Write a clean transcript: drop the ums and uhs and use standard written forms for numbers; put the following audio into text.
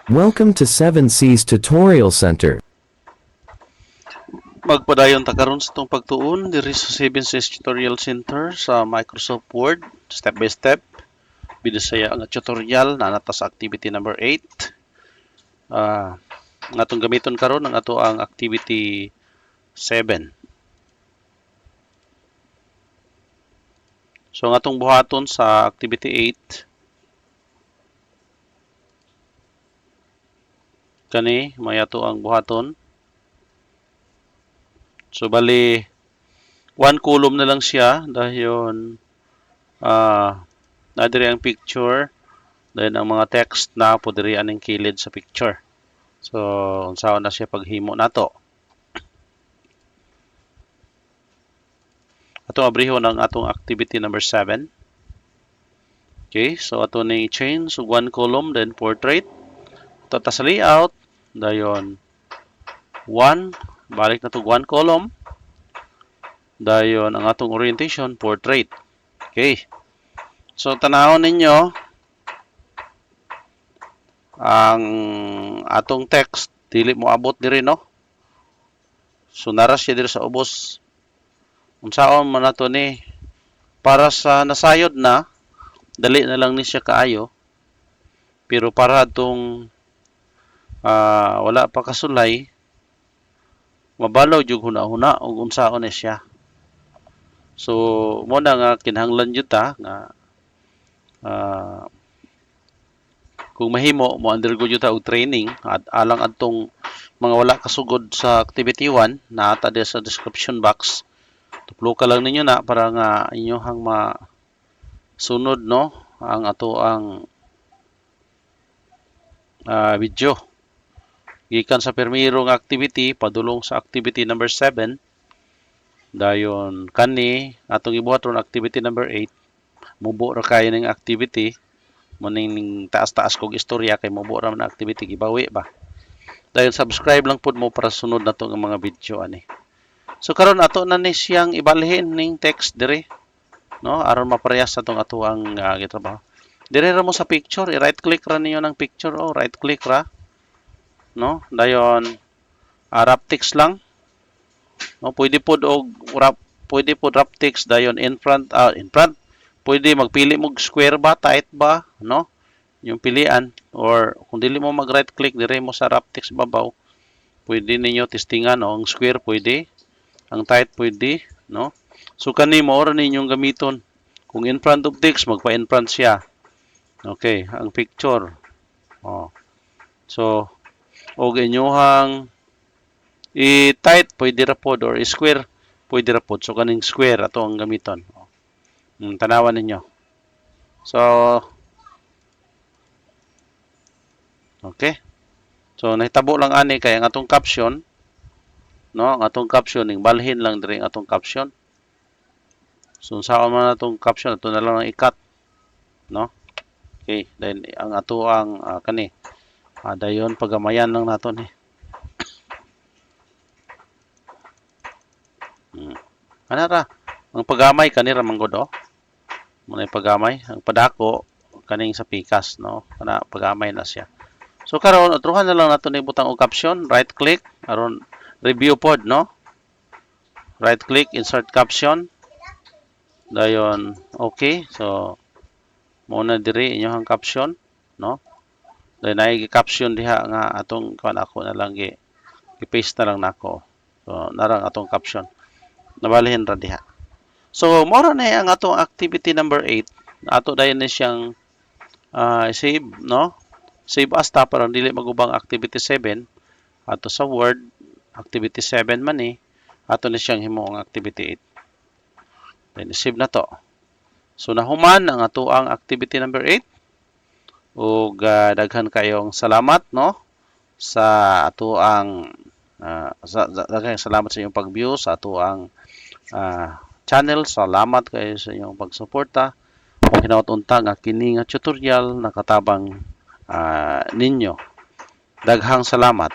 Welcome to 7C's Tutorial Center. Magpadayon ta karon sa itong pagtuon diri sa 7C's Tutorial Center sa Microsoft Word, step by step. Bidasaya ang tutorial na nata sa activity number 8. Ang atong gamiton karon ang ato ang activity 7. So ang atong buhaton sa activity 8 kani may ato ang buhaton. So bali one column na lang siya dahil na diri ang picture, then ang mga text na po diri aning kilid sa picture. So unsaon na siya paghimo nato. Atong abrihon ang atong activity number 7. Okay, so ato ni change so one column then portrait. Ito ta sa layout dayon one, balik na to one column. Dayon ang atong orientation portrait. Okay. So tanawon ninyo ang atong text dili mo abot diri no. So naras siya diri sa ubos. Unsaon man nato ni para sa nasayod na dali na lang ni siya kaayo. Pero para tong wala pa kasulay mabalaw jud huna-huna og unsaon ni siya. So mo na nga kinahanglan jud ta nga kung mahimo mo undergo jud ta og training at alang adtong mga wala kasugod sa activity 1 na ata sa description box. Tuplo ka lang ninyo na para nga inyohang masunod no ang ato ang video. Gikan sa permirong activity padulong sa activity number 7. Dayon kani atong ibuhaton activity number 8. Mubo ra kay ning activity mo ning taas-taas kog istorya kay mubo ra man activity gibawi ba. Dayon subscribe lang pud mo para sunod nato ang mga video ani. So karon ato na ni siyang ibalhin ning text diri no aron maparehas atong ato ang gitrabaho. Dire ra mo sa picture, i-right click ra ninyo ng picture right click ra. No? Dayon wrap text lang. No, pwede pod og wrap text dayon in front. Pwede magpili mo square ba, tight ba, no? Yung pilian or kung dili mo mag right click dire mo sa wrap text babaw. Pwede ninyo testingan ang square pwede, ang tight pwede, no? So kani mo ra ninyong gamiton. Kung in front of text magpa-in front siya. Okay, ang picture. So og inyohang i-tight pwede ra pod or i-square pwede ra pod. So kaning square ato ang gamiton. Tanawan ninyo. So okay. So nahitabo lang ani kay ang atong caption no, ang atong caption ning balhin lang diri ang atong caption. So saan man atong caption ato na lang i-cut no. Okay, then ang ato ang kani dayon pagamayan lang nato ni. Ana ra ang pagamay kanira manggod Muna pagamay ang padako kaning sa pikas no, kana pagamay na siya. So karon atruhan na lang nato ni butang og caption, right click aron review pod no. Right click insert caption. Dayon okay. So mo na diri inyong caption no. Dayon ay caption diha nga atong kan ako na lang i-paste na lang nako. So narang atong caption. Nabalhin ra diha. So mora na ang atong activity number 8. Ato dayon ni siyang save no. Save as ta para dili magubang activity 7 ato sa Word activity 7 man ato ni siyang himo ang activity 8. Then save na to. So nahuman ang ato ang activity number 8. Ug daghan kayong salamat no sa ato ang daghang salamat sa inyong pag-view sa ato ang channel. Salamat kayo sa inyong pagsuporta. Kung hinaut-unta nga kini nga tutorial nakatabang ninyo. Daghang salamat.